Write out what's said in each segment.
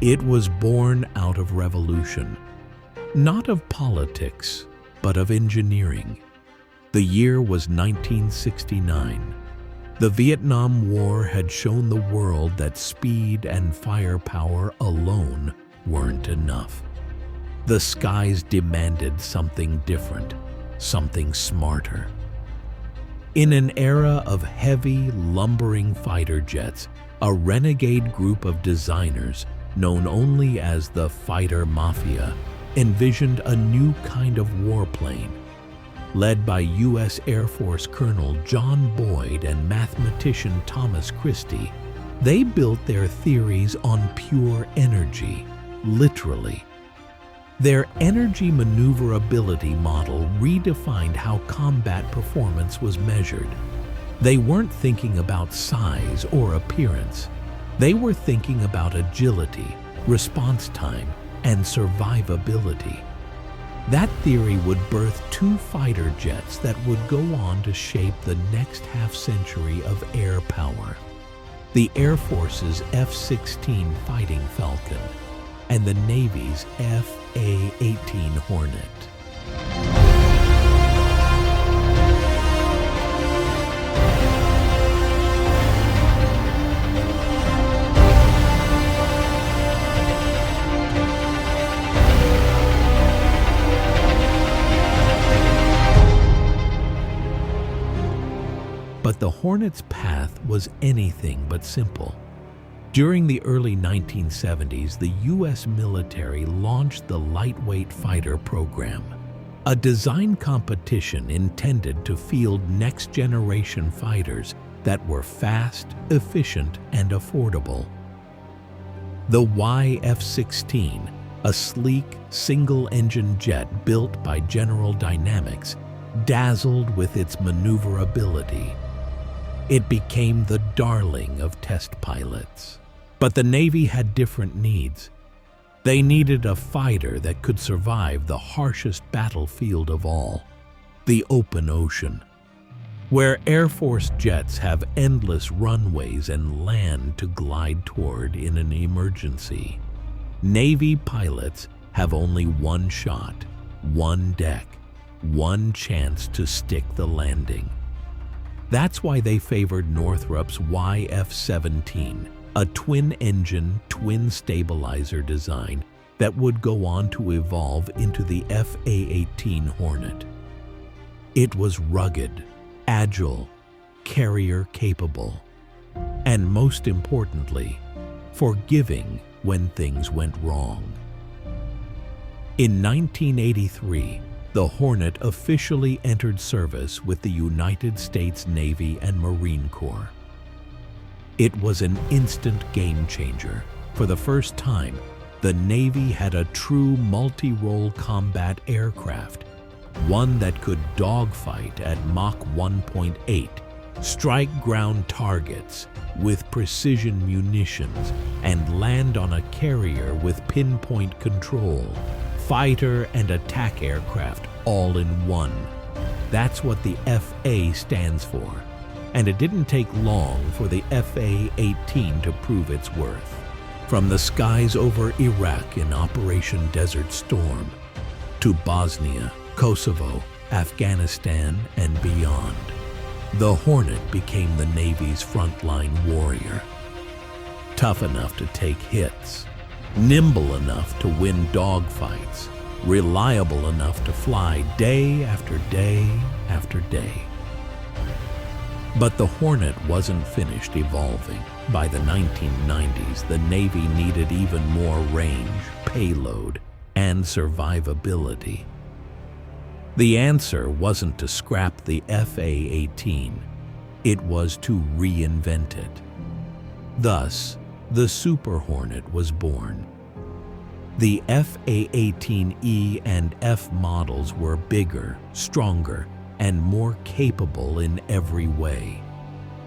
It was born out of revolution, not of politics, but of engineering. The year was 1969. The Vietnam War had shown the world that speed and firepower alone weren't enough. The skies demanded something different, something smarter. In an era of heavy, lumbering fighter jets, a renegade group of designers, known only as the fighter mafia, envisioned a new kind of warplane. Led by U.S. Air Force Colonel John Boyd and mathematician Thomas Christie, they built their theories on pure energy, literally. Their energy maneuverability model redefined how combat performance was measured. They weren't thinking about size or appearance. They were thinking about agility, response time, and survivability. That theory would birth two fighter jets that would go on to shape the next half-century of air power. The Air Force's F-16 Fighting Falcon and the Navy's A-18 Hornet. But the Hornet's path was anything but simple. During the early 1970s, the U.S. military launched the Lightweight Fighter Program, a design competition intended to field next-generation fighters that were fast, efficient, and affordable. The YF-16, a sleek, single-engine jet built by General Dynamics, dazzled with its maneuverability. It became the darling of test pilots. But the Navy had different needs. They needed a fighter that could survive the harshest battlefield of all, the open ocean, where Air Force jets have endless runways and land to glide toward in an emergency. Navy pilots have only one shot, one deck, one chance to stick the landing. That's why they favored Northrop's YF-17, a twin-engine, twin-stabilizer design that would go on to evolve into the F-A-18 Hornet. It was rugged, agile, carrier-capable, and most importantly, forgiving when things went wrong. In 1983, the Hornet officially entered service with the United States Navy and Marine Corps. It was an instant game-changer. For the first time, the Navy had a true multi-role combat aircraft, one that could dogfight at Mach 1.8, strike ground targets with precision munitions, and land on a carrier with pinpoint control. Fighter and attack aircraft all in one. That's what the FA stands for. And it didn't take long for the FA-18 to prove its worth. From the skies over Iraq in Operation Desert Storm, to Bosnia, Kosovo, Afghanistan, and beyond, the Hornet became the Navy's frontline warrior. Tough enough to take hits, nimble enough to win dogfights, reliable enough to fly day after day after day. But the Hornet wasn't finished evolving. By the 1990s, the Navy needed even more range, payload, and survivability. The answer wasn't to scrap the FA-18, it was to reinvent it. Thus, the Super Hornet was born. The FA-18E and F models were bigger, stronger, and more capable in every way.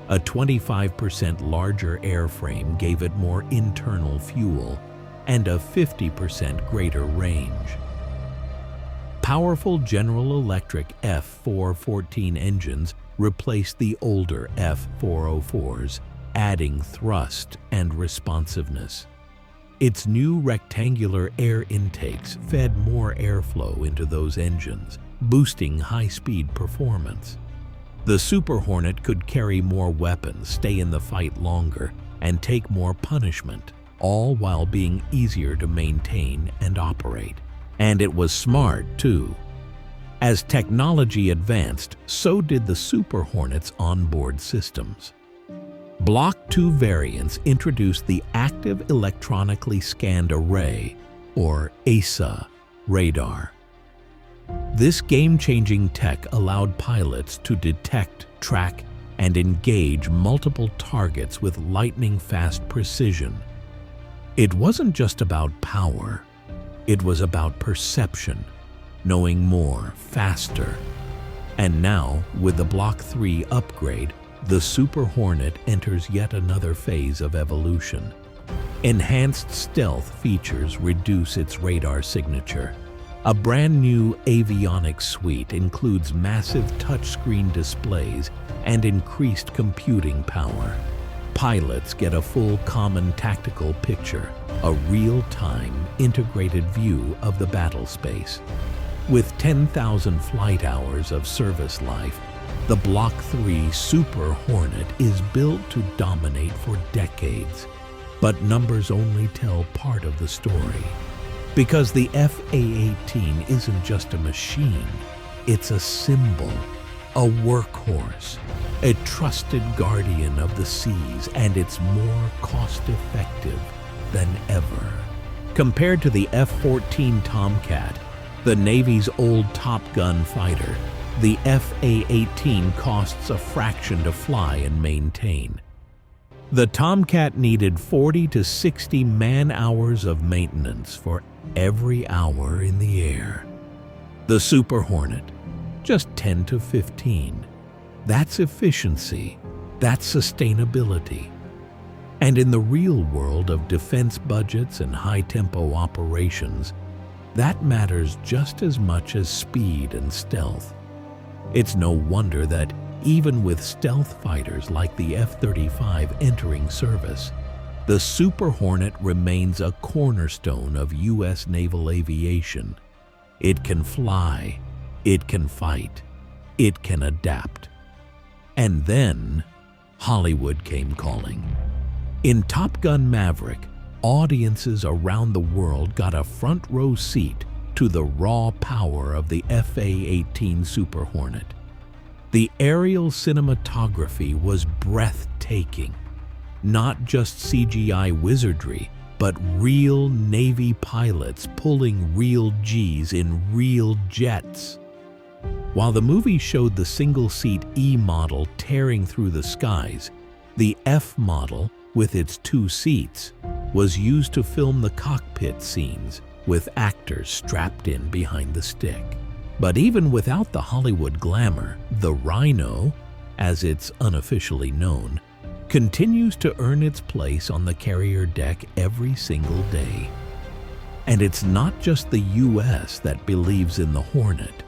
A 25% larger airframe gave it more internal fuel and a 50% greater range. Powerful General Electric F414 engines replaced the older F404s, adding thrust and responsiveness. Its new rectangular air intakes fed more airflow into those engines, boosting high-speed performance. The Super Hornet could carry more weapons, stay in the fight longer, and take more punishment, all while being easier to maintain and operate. And it was smart, too. As technology advanced, so did the Super Hornet's onboard systems. Block II variants introduced the Active Electronically Scanned Array, or AESA, radar. This game-changing tech allowed pilots to detect, track, and engage multiple targets with lightning-fast precision. It wasn't just about power, it was about perception, knowing more, faster. And now, with the Block III upgrade, the Super Hornet enters yet another phase of evolution. Enhanced stealth features reduce its radar signature. A brand new avionics suite includes massive touchscreen displays and increased computing power. Pilots get a full common tactical picture, a real-time integrated view of the battle space. With 10,000 flight hours of service life, the Block III Super Hornet is built to dominate for decades. But numbers only tell part of the story. Because the A-18 isn't just a machine, it's a symbol, a workhorse, a trusted guardian of the seas, and it's more cost-effective than ever. Compared to the F-14 Tomcat, the Navy's old Top Gun fighter, the F-A-18 costs a fraction to fly and maintain. The Tomcat needed 40 to 60 man-hours of maintenance for every hour in the air. The Super Hornet, just 10 to 15. That's efficiency. That's sustainability. And in the real world of defense budgets and high-tempo operations, that matters just as much as speed and stealth. It's no wonder that even with stealth fighters like the F-35 entering service, the Super Hornet remains a cornerstone of U.S. naval aviation. It can fly, it can fight, it can adapt. And then, Hollywood came calling. In Top Gun Maverick, audiences around the world got a front-row seat to the raw power of the F-A-18 Super Hornet. The aerial cinematography was breathtaking. Not just CGI wizardry, but real Navy pilots pulling real Gs in real jets. While the movie showed the single-seat E model tearing through the skies, the F model, with its 2 seats, was used to film the cockpit scenes, with actors strapped in behind the stick. But even without the Hollywood glamour, the Rhino, as it's unofficially known, continues to earn its place on the carrier deck every single day. And it's not just the US that believes in the Hornet.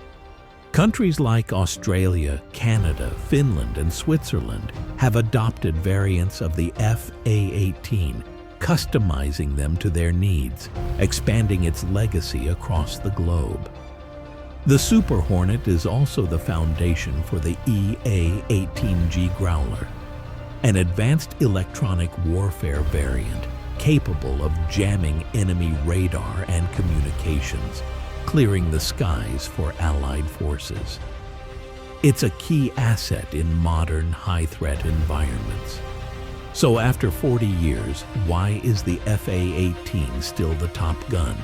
Countries like Australia, Canada, Finland, and Switzerland have adopted variants of the F-A-18, customizing them to their needs, expanding its legacy across the globe. The Super Hornet is also the foundation for the EA-18G Growler, an advanced electronic warfare variant capable of jamming enemy radar and communications, clearing the skies for Allied forces. It's a key asset in modern high-threat environments. So after 40 years, why is the F-A-18 still the top gun?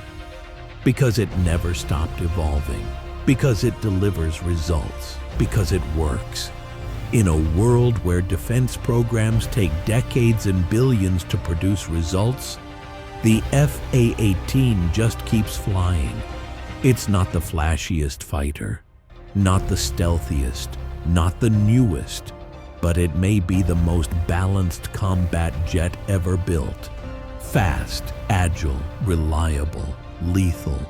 Because it never stopped evolving. Because it delivers results. Because it works. In a world where defense programs take decades and billions to produce results, the F-A-18 just keeps flying. It's not the flashiest fighter, not the stealthiest, not the newest, but it may be the most balanced combat jet ever built. Fast, agile, reliable, lethal.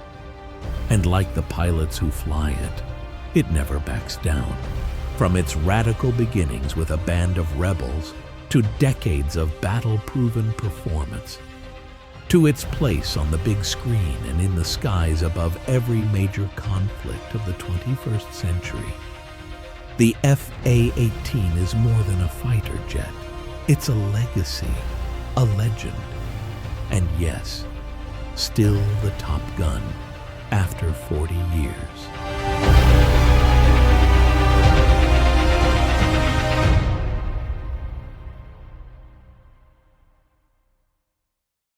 And like the pilots who fly it, it never backs down. From its radical beginnings with a band of rebels to decades of battle-proven performance, to its place on the big screen and in the skies above every major conflict of the 21st century. The A-18 is more than a fighter jet. It's a legacy, a legend, and yes, still the top gun after 40 years.